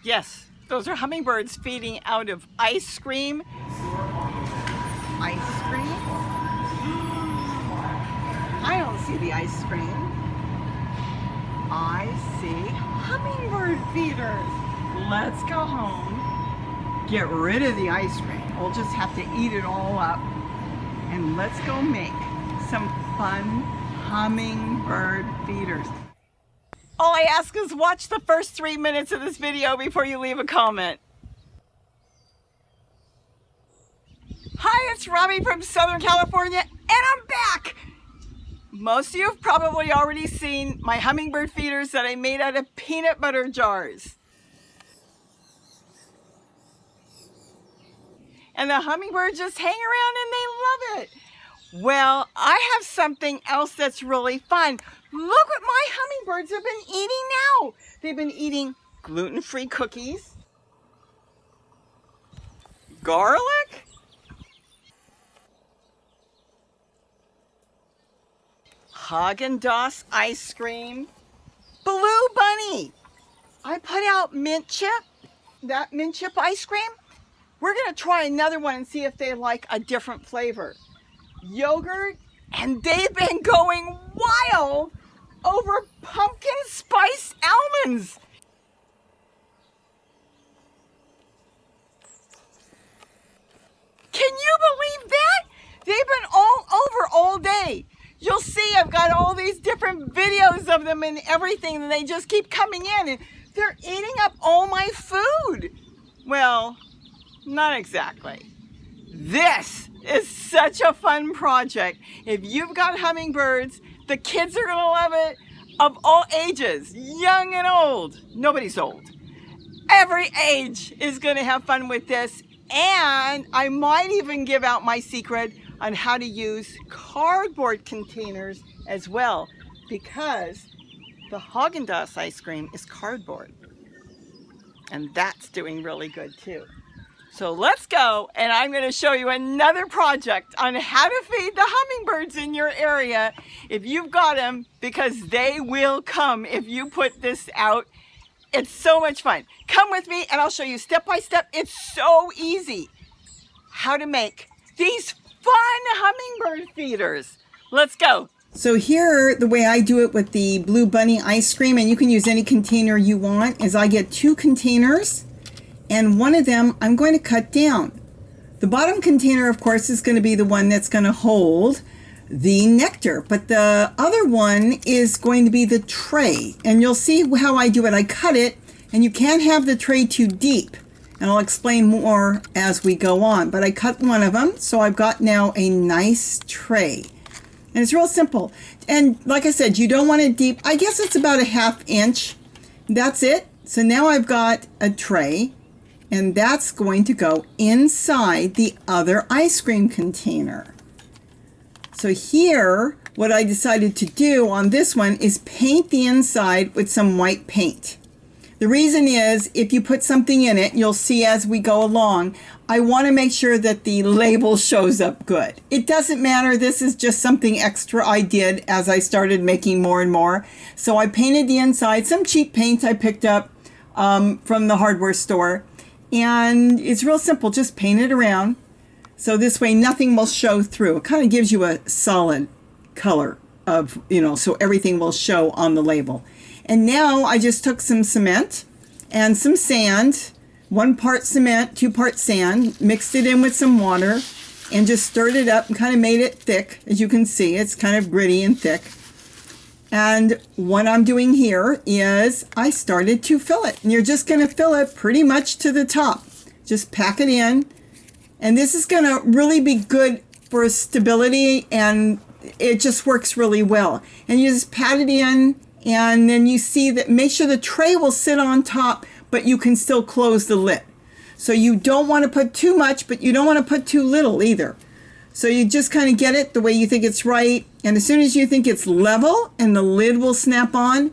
Yes, those are hummingbirds feeding out of ice cream. Ice cream? I don't see the ice cream. I see hummingbird feeders. Let's go home, get rid of the ice cream. We'll just have to eat it all up. And let's go make some fun hummingbird feeders. All I ask is watch the first 3 minutes of this video before you leave a comment. Hi, it's Robbie from Southern California, and I'm back! Most of you have probably already seen my hummingbird feeders that I made out of peanut butter jars. And the hummingbirds just hang around and they love it. Well, I have something else that's really fun. Look what my hummingbirds have been eating now. They've been eating gluten-free cookies, garlic, Haagen-Dazs ice cream, Blue Bunny. I put out mint chip, that mint chip ice cream. We're gonna try another one and see if they like a different flavor. Yogurt, and they've been going wild over pumpkin spice almonds. Can you believe that? They've been all over all day. You'll see I've got all these different videos of them and everything, and they just keep coming in and they're eating up all my food. Well, not exactly. This is such a fun project. If you've got hummingbirds, the kids are gonna love it, of all ages, young and old. Nobody's old. Every age is gonna have fun with this, and I might even give out my secret on how to use cardboard containers as well, because the Haagen-Dazs ice cream is cardboard, and that's doing really good too. So let's go, and I'm going to show you another project on how to feed the hummingbirds in your area if you've got them, because they will come if you put this out. It's so much fun. Come with me and I'll show you step by step. It's so easy how to make these fun hummingbird feeders. Let's go. So here, the way I do it with the Blue Bunny ice cream, and you can use any container you want, is I get 2 containers. And one of them I'm going to cut down. The bottom container, of course, is going to be the one that's going to hold the nectar, but the other one is going to be the tray. And you'll see how I do it. I cut it, and you can't have the tray too deep. And I'll explain more as we go on. But I cut one of them, so I've got now a nice tray. And it's real simple. And like I said, you don't want it deep. I guess it's about a 1/2 inch. That's it. So now I've got a tray. And that's going to go inside the other ice cream container. So here, what I decided to do on this one is paint the inside with some white paint. The reason is, if you put something in it, you'll see as we go along, I want to make sure that the label shows up good. It doesn't matter, this is just something extra I did as I started making more and more. So I painted the inside, some cheap paint I picked up from the hardware store. And it's real simple, just paint it around. So this way nothing will show through. It kind of gives you a solid color of, so everything will show on the label. And now I just took some cement and some sand, 1 part cement, 2 part sand, mixed it in with some water and just stirred it up and kind of made it thick. As you can see, it's kind of gritty and thick. And what I'm doing here is I started to fill it. And you're just going to fill it pretty much to the top. Just pack it in. And this is going to really be good for stability, and it just works really well. And you just pat it in, and then you see that, make sure the tray will sit on top, but you can still close the lid. So you don't want to put too much, but you don't want to put too little either. So you just kind of get it the way you think it's right. And as soon as you think it's level and the lid will snap on,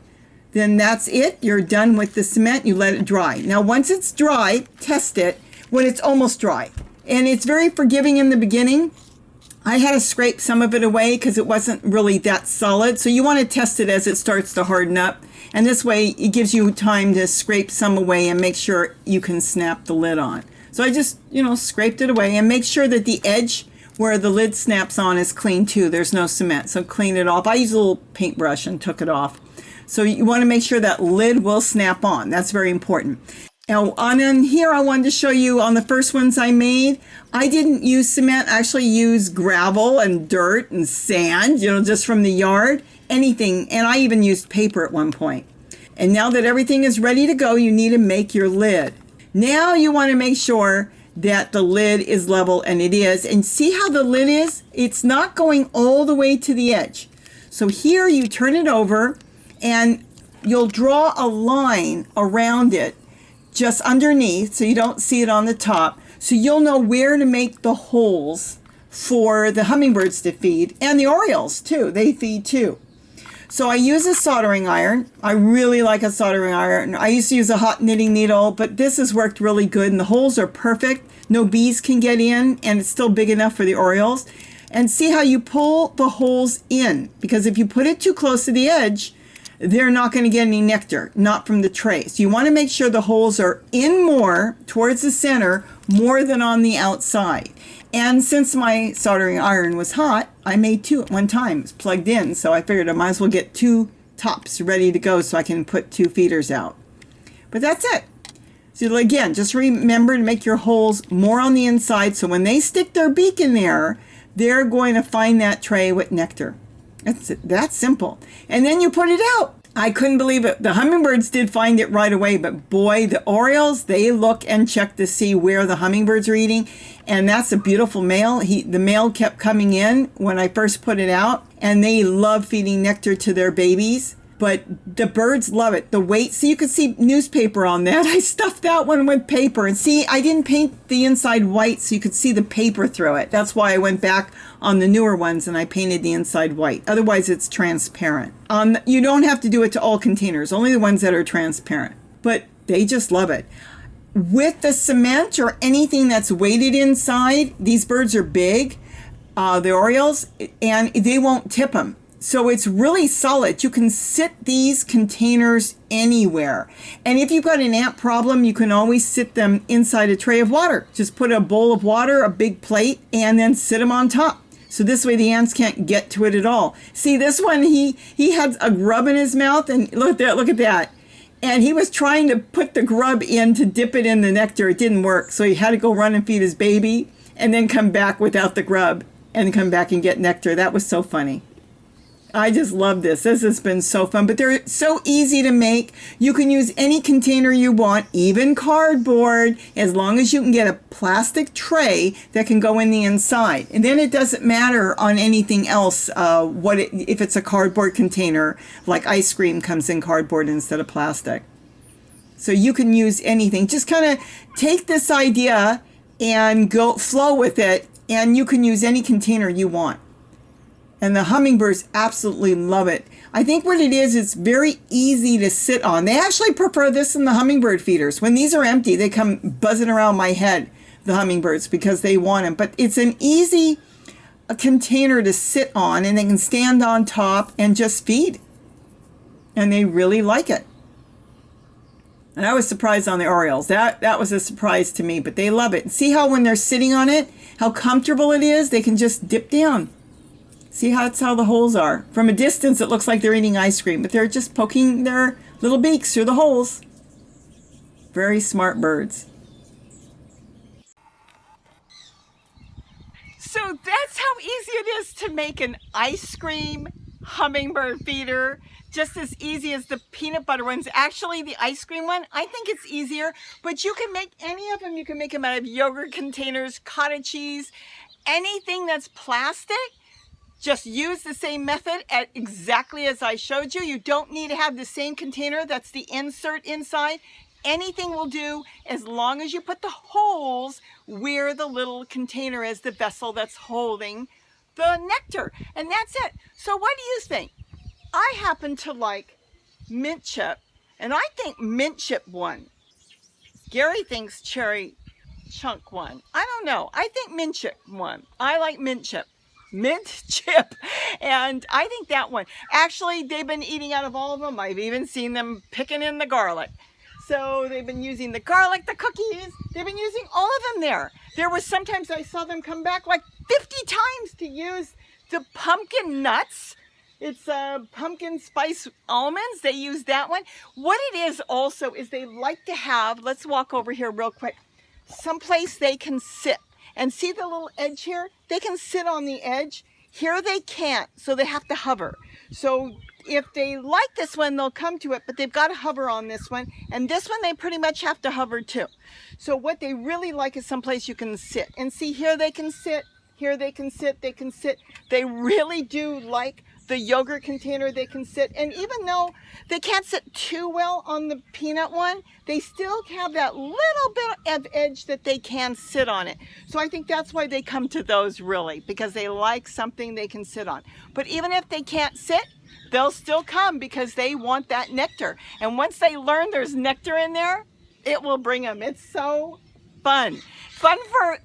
then that's it. You're done with the cement. You let it dry. Now, once it's dry, test it when it's almost dry. And it's very forgiving in the beginning. I had to scrape some of it away because it wasn't really that solid. So you want to test it as it starts to harden up. And this way it gives you time to scrape some away and make sure you can snap the lid on. So I just, scraped it away, and make sure that the edge where the lid snaps on is clean too. There's no cement, so clean it off. I used a little paintbrush and took it off. So you want to make sure that lid will snap on. That's very important. Now on in here, I wanted to show you on the first ones I made, I didn't use cement. I actually used gravel and dirt and sand, just from the yard, anything. And I even used paper at one point. And now that everything is ready to go, you need to make your lid. Now you want to make sure that the lid is level, and it is. And see how the lid is? It's not going all the way to the edge. So here you turn it over and you'll draw a line around it just underneath so you don't see it on the top. So you'll know where to make the holes for the hummingbirds to feed, and the orioles too. They feed too. So I use a soldering iron. I really like a soldering iron. I used to use a hot knitting needle, but this has worked really good, and the holes are perfect. No bees can get in, and it's still big enough for the orioles. And see how you pull the holes in, because if you put it too close to the edge, they're not going to get any nectar, not from the tray. So you want to make sure the holes are in more towards the center, more than on the outside. And since my soldering iron was hot, I made two at one time. It was plugged in, so I figured I might as well get two tops ready to go so I can put two feeders out. But that's it. So again, just remember to make your holes more on the inside, so when they stick their beak in there, they're going to find that tray with nectar. That's it. That's simple. And then you put it out. I couldn't believe it. The hummingbirds did find it right away, but boy, the orioles, they look and check to see where the hummingbirds are eating. And that's a beautiful male. The male kept coming in when I first put it out, and they love feeding nectar to their babies. But the birds love it. The weight, see, you can see newspaper on that. I stuffed that one with paper. And see, I didn't paint the inside white so you could see the paper through it. That's why I went back on the newer ones and I painted the inside white. Otherwise, it's transparent. You don't have to do it to all containers, only the ones that are transparent. But they just love it. With the cement or anything that's weighted inside, these birds are big, the orioles, and they won't tip them. So it's really solid. You can sit these containers anywhere. And if you've got an ant problem, you can always sit them inside a tray of water. Just put a bowl of water, a big plate, and then sit them on top. So this way the ants can't get to it at all. See, this one, he had a grub in his mouth, and look at that. And he was trying to put the grub in to dip it in the nectar. It didn't work. So he had to go run and feed his baby and then come back without the grub and come back and get nectar. That was so funny. I just love this. This has been so fun, but they're so easy to make. You can use any container you want, even cardboard, as long as you can get a plastic tray that can go in the inside. And then it doesn't matter on anything else if it's a cardboard container, like ice cream comes in cardboard instead of plastic. So you can use anything. Just kind of take this idea and go flow with it, and you can use any container you want. And the hummingbirds absolutely love it. I think what it is, it's very easy to sit on. They actually prefer this than the hummingbird feeders. When these are empty, they come buzzing around my head, the hummingbirds, because they want them. But it's an easy container to sit on, and they can stand on top and just feed. And they really like it. And I was surprised on the orioles. That was a surprise to me, but they love it. See how when they're sitting on it, how comfortable it is? They can just dip down. See how that's how the holes are. From a distance, it looks like they're eating ice cream, but they're just poking their little beaks through the holes. Very smart birds. So that's how easy it is to make an ice cream hummingbird feeder. Just as easy as the peanut butter ones. Actually, the ice cream one, I think it's easier, but you can make any of them. You can make them out of yogurt containers, cottage cheese, anything that's plastic. Just use the same method exactly as I showed you. You don't need to have the same container. That's the insert inside. Anything will do as long as you put the holes where the little container is, the vessel that's holding the nectar. And that's it. So what do you think? I happen to like mint chip, and I think mint chip won. Gary thinks cherry chunk won. I don't know. I think mint chip won. I like mint chip. mint chip. And I think that one, actually, they've been eating out of all of them. I've even seen them picking in the garlic. So they've been using the garlic, the cookies, they've been using all of them there. There was sometimes I saw them come back like 50 times to use the pumpkin nuts. It's pumpkin spice almonds. They use that one. What it is also is they like to have, let's walk over here real quick, someplace they can sit. And see the little edge here? They can sit on the edge. Here they can't, so they have to hover. So if they like this one, they'll come to it, but they've got to hover on this one. And this one, they pretty much have to hover too. So what they really like is someplace you can sit. And see, here they can sit, here they can sit, they can sit. They really do like the yogurt container. They can sit. And even though they can't sit too well on the peanut one, they still have that little bit of edge that they can sit on it. So I think that's why they come to those, really, because they like something they can sit on. But even if they can't sit, they'll still come because they want that nectar. And once they learn there's nectar in there, it will bring them. It's so fun. Fun for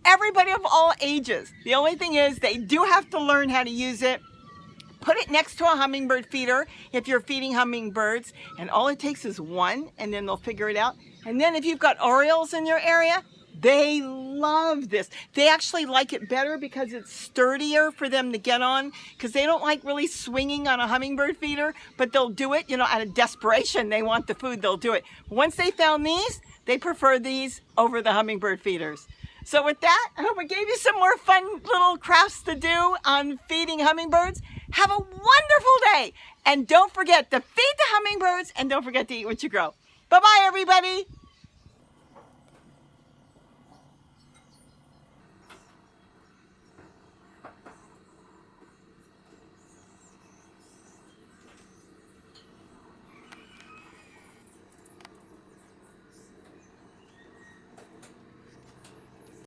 everybody of all ages. The only thing is they do have to learn how to use it. Put it next to a hummingbird feeder if you're feeding hummingbirds, and all it takes is one, and then they'll figure it out. And then if you've got Orioles in your area, they love this. They actually like it better because it's sturdier for them to get on, because they don't like really swinging on a hummingbird feeder, but they'll do it, you know, out of desperation. They want the food, they'll do it. Once they found these, they prefer these over the hummingbird feeders. So with that, I hope I gave you some more fun little crafts to do on feeding hummingbirds. Have a wonderful day. And don't forget to feed the hummingbirds, and don't forget to eat what you grow. Bye-bye, everybody.